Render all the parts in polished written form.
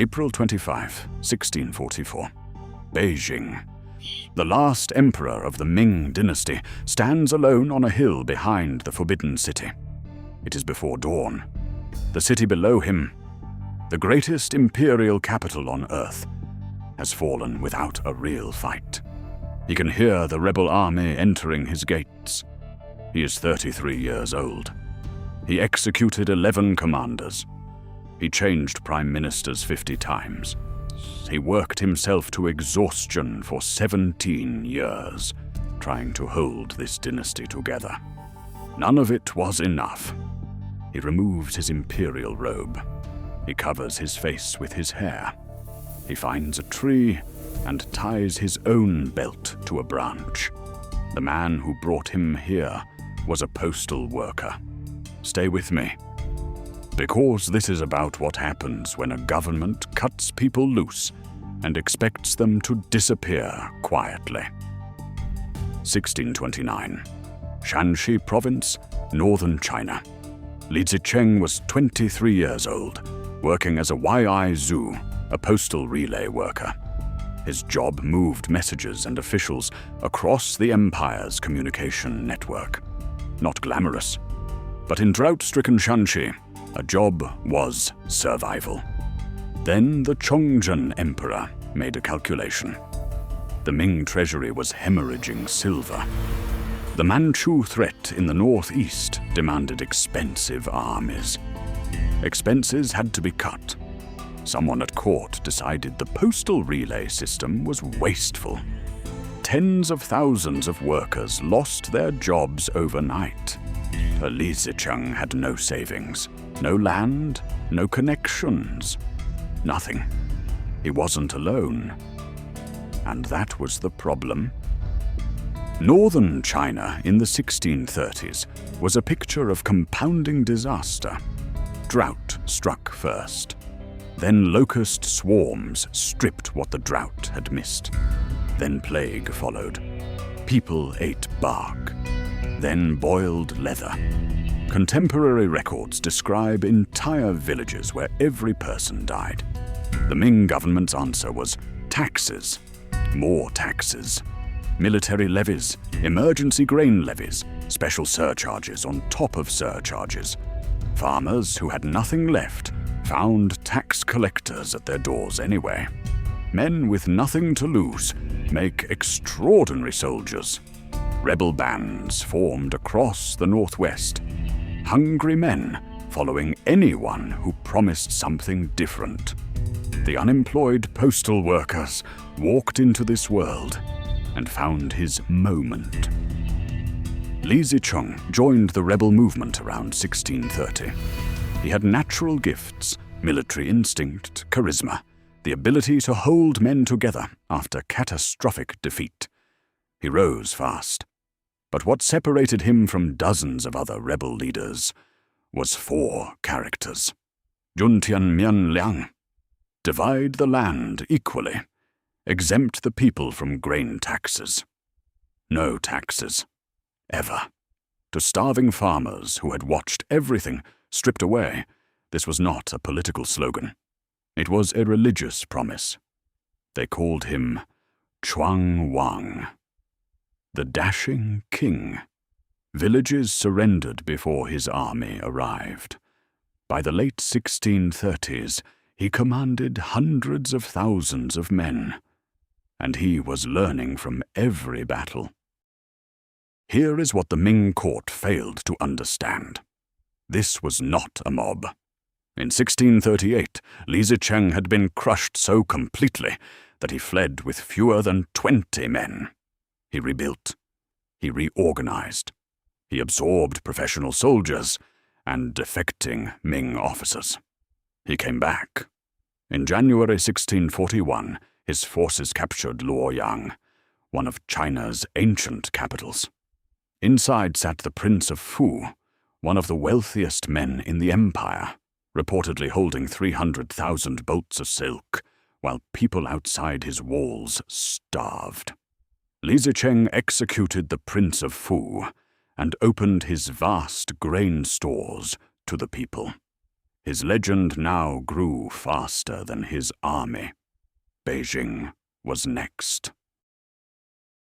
April 25, 1644. Beijing. The last emperor of the Ming dynasty stands alone on a hill behind the Forbidden City. It is before dawn. The city below him, the greatest imperial capital on earth, has fallen without a real fight. He can hear the rebel army entering his gates. He is 33 years old. He executed 11 commanders. He changed prime ministers 50 times. He worked himself to exhaustion for 17 years, trying to hold this dynasty together. None of it was enough. He removes his imperial robe. He covers his face with his hair. He finds a tree and ties his own belt to a branch. The man who brought him here was a postal worker. Stay with me, because this is about what happens when a government cuts people loose and expects them to disappear quietly. 1629. Shaanxi province, northern China. Li Zicheng was 23 years old, working as a Zhu, a postal relay worker. His job moved messages and officials across the empire's communication network. Not glamorous, but in drought-stricken Shaanxi, a job was survival. Then the Chongzhen Emperor made a calculation. The Ming treasury was hemorrhaging silver. The Manchu threat in the northeast demanded expensive armies. Expenses had to be cut. Someone at court decided the postal relay system was wasteful. Tens of thousands of workers lost their jobs overnight. Li Zicheng had no savings, no land, no connections, nothing. He wasn't alone. And that was the problem. Northern China in the 1630s was a picture of compounding disaster. Drought struck first. Then locust swarms stripped what the drought had missed. Then plague followed. People ate bark. Then boiled leather. Contemporary records describe entire villages where every person died. The Ming government's answer was taxes, more taxes, military levies, emergency grain levies, special surcharges on top of surcharges. Farmers who had nothing left found tax collectors at their doors anyway. Men with nothing to lose make extraordinary soldiers. Rebel bands formed across the northwest. Hungry men following anyone who promised something different. The unemployed postal workers walked into this world and found his moment. Li Zicheng joined the rebel movement around 1630. He had natural gifts, military instinct, charisma, the ability to hold men together after catastrophic defeat. He rose fast. But what separated him from dozens of other rebel leaders was 4 characters.均田免糧. Divide the land equally. Exempt the people from grain taxes. No taxes. Ever. To starving farmers who had watched everything stripped away, this was not a political slogan. It was a religious promise. They called him Chuang, the dashing king. Villages surrendered before his army arrived. By the late 1630s, he commanded hundreds of thousands of men, and he was learning from every battle. Here is what the Ming court failed to understand. This was not a mob. In 1638, Li Zicheng had been crushed so completely that he fled with fewer than 20 men. He rebuilt. He reorganized. He absorbed professional soldiers and defecting Ming officers. He came back. In January 1641, his forces captured Luoyang, one of China's ancient capitals. Inside sat the Prince of Fu, one of the wealthiest men in the empire, reportedly holding 300,000 bolts of silk, while people outside his walls starved. Li Zicheng executed the Prince of Fu and opened his vast grain stores to the people. His legend now grew faster than his army. Beijing was next.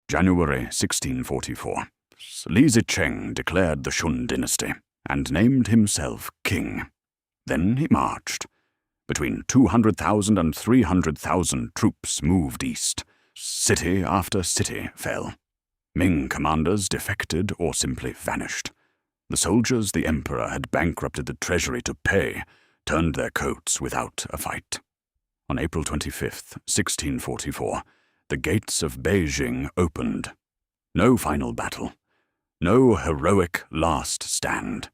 January 1644. Li Zicheng declared the Shun dynasty and named himself king. Then he marched. Between 200,000 and 300,000 troops moved east. City after city fell. Ming commanders defected or simply vanished. The soldiers the emperor had bankrupted the treasury to pay turned their coats without a fight. On April 25, 1644, the gates of Beijing opened. No final battle. No heroic last stand.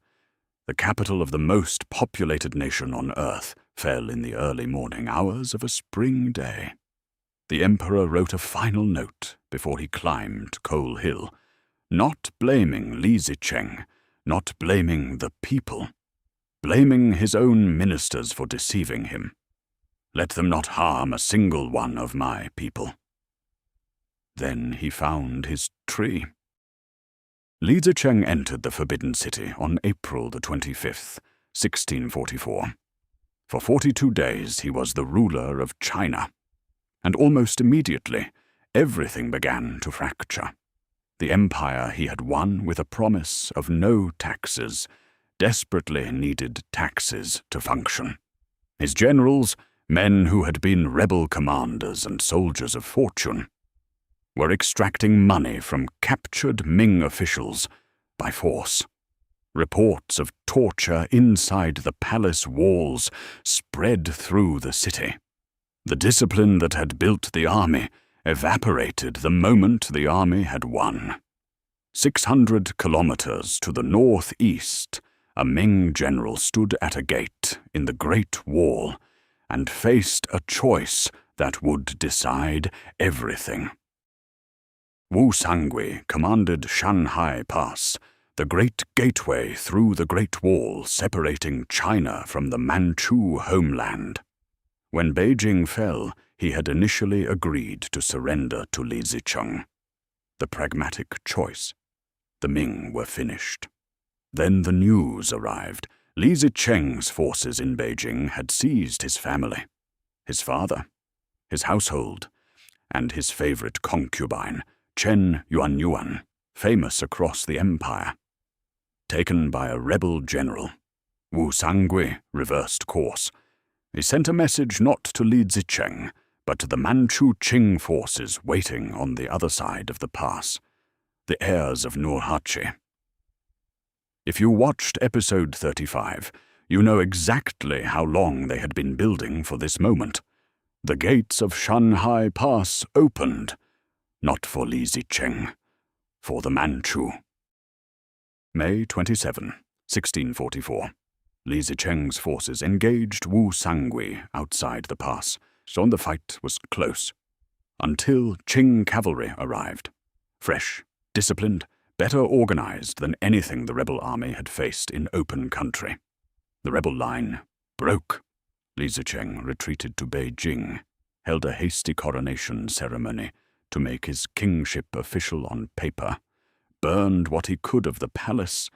The capital of the most populated nation on earth fell in the early morning hours of a spring day. The emperor wrote a final note before he climbed Coal Hill, not blaming Li Zicheng, not blaming the people, blaming his own ministers for deceiving him. Let them not harm a single one of my people. Then he found his tree. Li Zicheng entered the Forbidden City on April the 25th, 1644. For 42 days he was the ruler of China, and almost immediately everything began to fracture. The empire he had won with a promise of no taxes desperately needed taxes to function. His generals, men who had been rebel commanders and soldiers of fortune, were extracting money from captured Ming officials by force. Reports of torture inside the palace walls spread through the city. The discipline that had built the army evaporated the moment the army had won. 600 kilometers to the northeast, a Ming general stood at a gate in the Great Wall and faced a choice that would decide everything. Wu Sangui commanded Shanhai Pass, the great gateway through the Great Wall separating China from the Manchu homeland. When Beijing fell, he had initially agreed to surrender to Li Zicheng. The pragmatic choice. The Ming were finished. Then the news arrived. Li Zicheng's forces in Beijing had seized his family, his father, his household, and his favorite concubine, Chen Yuanyuan, famous across the empire. Taken by a rebel general, Wu Sangui reversed course. He sent a message not to Li Zicheng, but to the Manchu Qing forces waiting on the other side of the pass, the heirs of Nurhaci. If you watched episode 35, you know exactly how long they had been building for this moment. The gates of Shanhai Pass opened, not for Li Zicheng, for the Manchu. May 27, 1644. Li Zicheng's forces engaged Wu Sangui outside the pass, so the fight was close. Until Qing cavalry arrived. Fresh, disciplined, better organized than anything the rebel army had faced in open country. The rebel line broke. Li Zicheng retreated to Beijing, held a hasty coronation ceremony to make his kingship official on paper, burned what he could of the palace,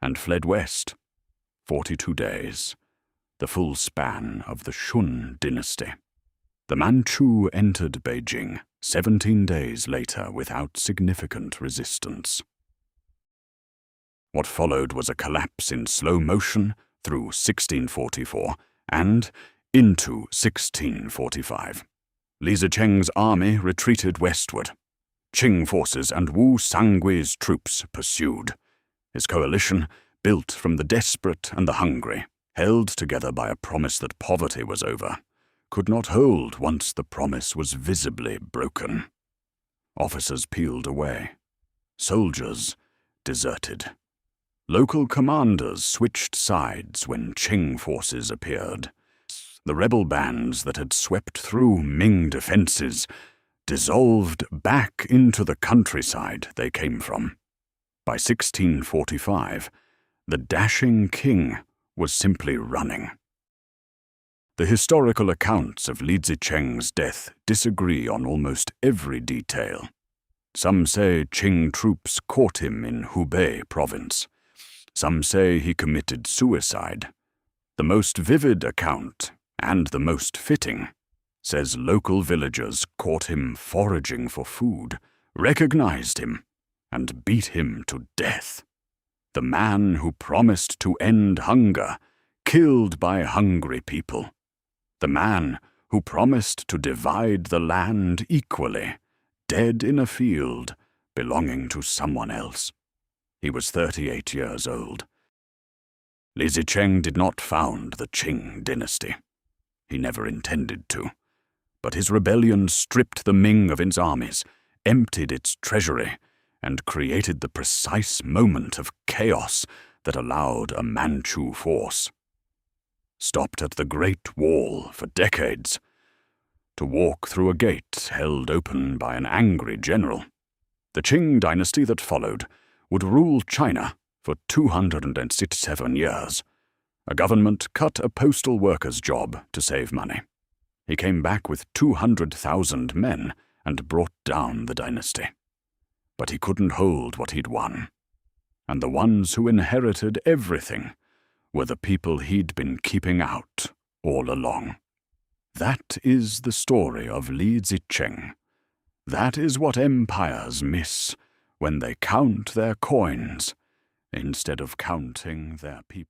and fled west. 42 days, the full span of the Shun dynasty. The Manchu entered Beijing 17 days later without significant resistance. What followed was a collapse in slow motion through 1644 and into 1645. Li Zicheng's army retreated westward. Qing forces and Wu Sangui's troops pursued. His coalition, built from the desperate and the hungry, held together by a promise that poverty was over, could not hold once the promise was visibly broken. Officers peeled away. Soldiers deserted. Local commanders switched sides when Qing forces appeared. The rebel bands that had swept through Ming defenses dissolved back into the countryside they came from. By 1645, the dashing king was simply running. The historical accounts of Li Zicheng's death disagree on almost every detail. Some say Qing troops caught him in Hubei province. Some say he committed suicide. The most vivid account, and the most fitting, says local villagers caught him foraging for food, recognized him, and beat him to death. The man who promised to end hunger, killed by hungry people. The man who promised to divide the land equally, dead in a field belonging to someone else. He was 38 years old. Li Zicheng did not found the Qing dynasty. He never intended to. But his rebellion stripped the Ming of its armies, emptied its treasury, and created the precise moment of chaos that allowed a Manchu force, stopped at the Great Wall for decades, to walk through a gate held open by an angry general. The Qing dynasty that followed would rule China for 267 years. A government cut a postal worker's job to save money. He came back with 200,000 men and brought down the dynasty. But he couldn't hold what he'd won. And the ones who inherited everything were the people he'd been keeping out all along. That is the story of Li Zicheng. That is what empires miss when they count their coins instead of counting their people.